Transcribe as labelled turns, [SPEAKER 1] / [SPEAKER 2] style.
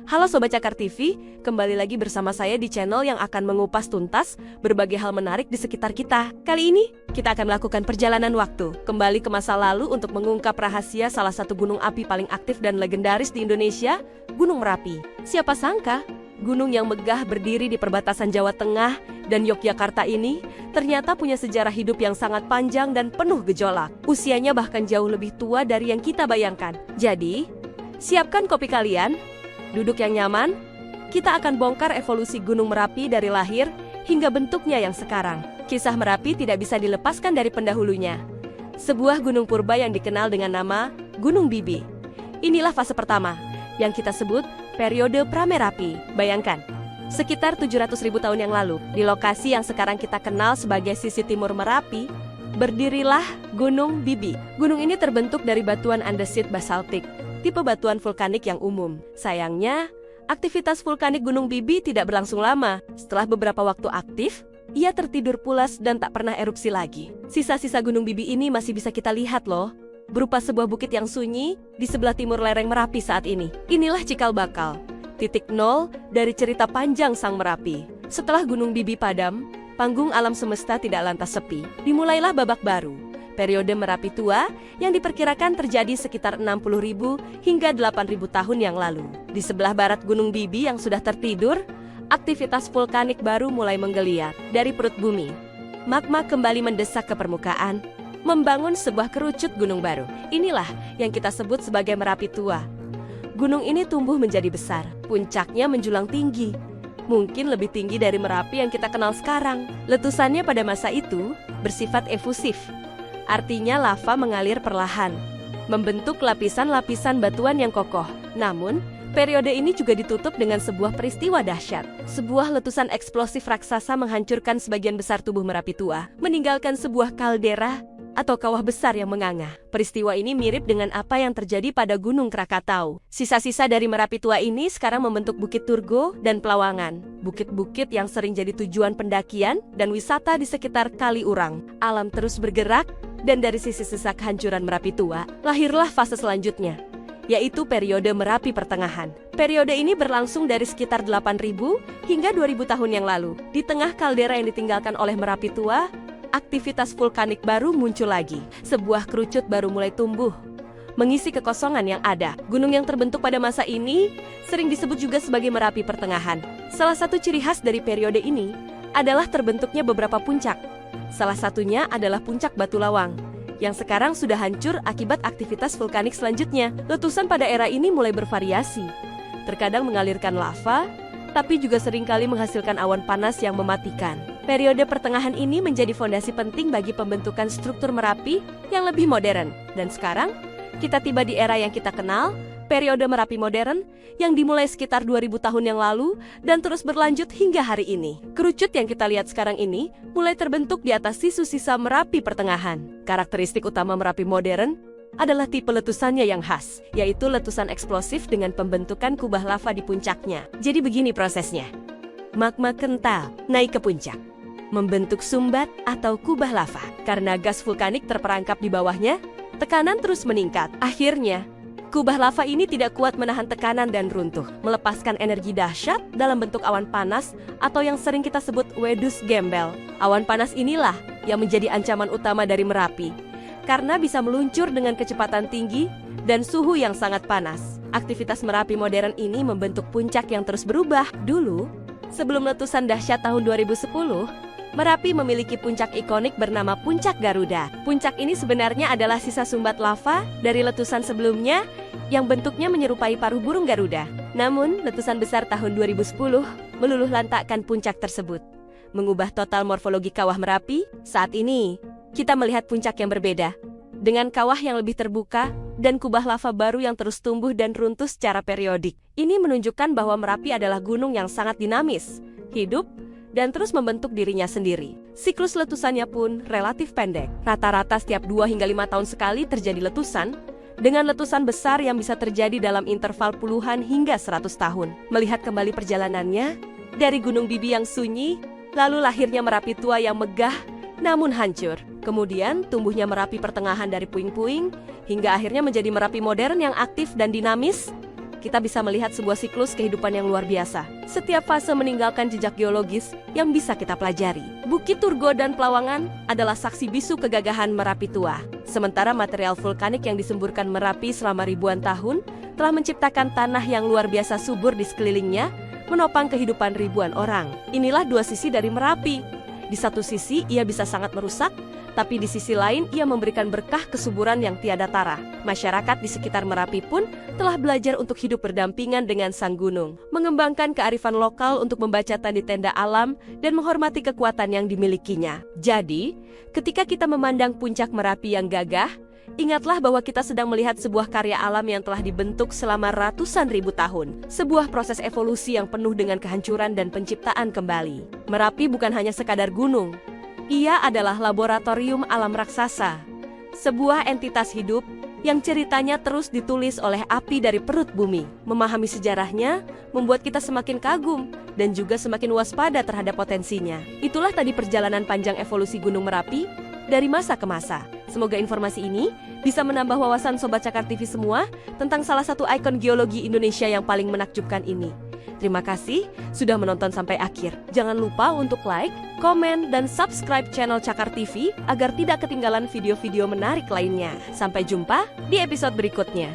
[SPEAKER 1] Halo Sobat Cakar TV, kembali lagi bersama saya di channel yang akan mengupas tuntas berbagai hal menarik di sekitar kita. Kali ini, kita akan melakukan perjalanan waktu, kembali ke masa lalu untuk mengungkap rahasia salah satu gunung api paling aktif dan legendaris di Indonesia, Gunung Merapi. Siapa sangka, gunung yang megah berdiri di perbatasan Jawa Tengah dan Yogyakarta ini ternyata punya sejarah hidup yang sangat panjang dan penuh gejolak. Usianya bahkan jauh lebih tua dari yang kita bayangkan. Jadi, siapkan kopi kalian, duduk yang nyaman, kita akan bongkar evolusi Gunung Merapi dari lahir hingga bentuknya yang sekarang. Kisah Merapi tidak bisa dilepaskan dari pendahulunya. Sebuah gunung purba yang dikenal dengan nama Gunung Bibi. Inilah fase pertama, yang kita sebut periode Pramerapi. Bayangkan, sekitar 700.000 tahun yang lalu, di lokasi yang sekarang kita kenal sebagai sisi timur Merapi, berdirilah Gunung Bibi. Gunung ini terbentuk dari batuan andesit basaltik, tipe batuan vulkanik yang umum. Sayangnya, aktivitas vulkanik Gunung Bibi tidak berlangsung lama. Setelah beberapa waktu aktif, ia tertidur pulas dan tak pernah erupsi lagi. Sisa-sisa Gunung Bibi ini masih bisa kita lihat loh, berupa sebuah bukit yang sunyi di sebelah timur lereng Merapi saat ini. Inilah cikal bakal, titik nol dari cerita panjang Sang Merapi. Setelah Gunung Bibi padam, panggung alam semesta tidak lantas sepi. Dimulailah babak baru, periode Merapi tua yang diperkirakan terjadi sekitar 60.000 hingga 8.000 tahun yang lalu. Di sebelah barat Gunung Bibi yang sudah tertidur, aktivitas vulkanik baru mulai menggeliat. Dari perut bumi, magma kembali mendesak ke permukaan, membangun sebuah kerucut gunung baru. Inilah yang kita sebut sebagai Merapi tua. Gunung ini tumbuh menjadi besar, puncaknya menjulang tinggi, mungkin lebih tinggi dari Merapi yang kita kenal sekarang. Letusannya pada masa itu bersifat efusif, artinya lava mengalir perlahan, membentuk lapisan-lapisan batuan yang kokoh. Namun, periode ini juga ditutup dengan sebuah peristiwa dahsyat. Sebuah letusan eksplosif raksasa menghancurkan sebagian besar tubuh Merapi tua, meninggalkan sebuah kaldera atau kawah besar yang menganga. Peristiwa ini mirip dengan apa yang terjadi pada Gunung Krakatau. Sisa-sisa dari Merapi tua ini sekarang membentuk Bukit Turgo dan Pelawangan, bukit-bukit yang sering jadi tujuan pendakian dan wisata di sekitar Kaliurang. Alam terus bergerak, dan dari sisa-sisa kehancuran Merapi tua, lahirlah fase selanjutnya, yaitu periode Merapi Pertengahan. Periode ini berlangsung dari sekitar 8.000 hingga 2.000 tahun yang lalu. Di tengah kaldera yang ditinggalkan oleh Merapi tua, aktivitas vulkanik baru muncul lagi. Sebuah kerucut baru mulai tumbuh, mengisi kekosongan yang ada. Gunung yang terbentuk pada masa ini sering disebut juga sebagai Merapi Pertengahan. Salah satu ciri khas dari periode ini adalah terbentuknya beberapa puncak. Salah satunya adalah Puncak Batu Lawang, yang sekarang sudah hancur akibat aktivitas vulkanik selanjutnya. Letusan pada era ini mulai bervariasi, terkadang mengalirkan lava, tapi juga seringkali menghasilkan awan panas yang mematikan. Periode pertengahan ini menjadi fondasi penting bagi pembentukan struktur Merapi yang lebih modern. Dan sekarang, kita tiba di era yang kita kenal, periode Merapi modern, yang dimulai sekitar 2.000 tahun yang lalu dan terus berlanjut hingga hari ini. Kerucut yang kita lihat sekarang ini mulai terbentuk di atas sisa-sisa Merapi Pertengahan. Karakteristik utama Merapi modern adalah tipe letusannya yang khas, yaitu letusan eksplosif dengan pembentukan kubah lava di puncaknya. Jadi begini prosesnya. Magma kental naik ke puncak, membentuk sumbat atau kubah lava. Karena gas vulkanik terperangkap di bawahnya, tekanan terus meningkat. Akhirnya, kubah lava ini tidak kuat menahan tekanan dan runtuh, melepaskan energi dahsyat dalam bentuk awan panas atau yang sering kita sebut wedus gembel. Awan panas inilah yang menjadi ancaman utama dari Merapi, karena bisa meluncur dengan kecepatan tinggi dan suhu yang sangat panas. Aktivitas Merapi modern ini membentuk puncak yang terus berubah. Dulu, sebelum letusan dahsyat tahun 2010, Merapi memiliki puncak ikonik bernama Puncak Garuda. Puncak ini sebenarnya adalah sisa sumbat lava dari letusan sebelumnya yang bentuknya menyerupai paruh burung Garuda. Namun, letusan besar tahun 2010 meluluh lantakkan puncak tersebut, mengubah total morfologi kawah Merapi. Saat ini, kita melihat puncak yang berbeda, dengan kawah yang lebih terbuka dan kubah lava baru yang terus tumbuh dan runtuh secara periodik. Ini menunjukkan bahwa Merapi adalah gunung yang sangat dinamis, hidup, dan terus membentuk dirinya sendiri. Siklus letusannya pun relatif pendek. Rata-rata setiap 2 hingga 5 tahun sekali terjadi letusan, dengan letusan besar yang bisa terjadi dalam interval puluhan hingga 100 tahun. Melihat kembali perjalanannya, dari Gunung Bibi yang sunyi, lalu lahirnya Merapi tua yang megah, namun hancur. Kemudian tumbuhnya Merapi Pertengahan dari puing-puing, hingga akhirnya menjadi Merapi modern yang aktif dan dinamis. kita bisa melihat sebuah siklus kehidupan yang luar biasa. Setiap fase meninggalkan jejak geologis yang bisa kita pelajari. Bukit Turgo dan Pelawangan adalah saksi bisu kegagahan Merapi tua. Sementara material vulkanik yang disemburkan Merapi selama ribuan tahun telah menciptakan tanah yang luar biasa subur di sekelilingnya, menopang kehidupan ribuan orang. Inilah dua sisi dari Merapi. Di satu sisi ia bisa sangat merusak, tapi di sisi lain ia memberikan berkah kesuburan yang tiada tara. Masyarakat di sekitar Merapi pun telah belajar untuk hidup berdampingan dengan sang gunung, mengembangkan kearifan lokal untuk membaca tanda-tanda alam dan menghormati kekuatan yang dimilikinya. Jadi, ketika kita memandang puncak Merapi yang gagah, ingatlah bahwa kita sedang melihat sebuah karya alam yang telah dibentuk selama ratusan ribu tahun. Sebuah proses evolusi yang penuh dengan kehancuran dan penciptaan kembali. Merapi bukan hanya sekadar gunung. Ia adalah laboratorium alam raksasa. Sebuah entitas hidup yang ceritanya terus ditulis oleh api dari perut bumi. Memahami sejarahnya membuat kita semakin kagum dan juga semakin waspada terhadap potensinya. Itulah tadi perjalanan panjang evolusi Gunung Merapi dari masa ke masa. Semoga informasi ini bisa menambah wawasan Sobat Cakar TV semua tentang salah satu ikon geologi Indonesia yang paling menakjubkan ini. Terima kasih sudah menonton sampai akhir. Jangan lupa untuk like, komen, dan subscribe channel Cakar TV agar tidak ketinggalan video-video menarik lainnya. Sampai jumpa di episode berikutnya.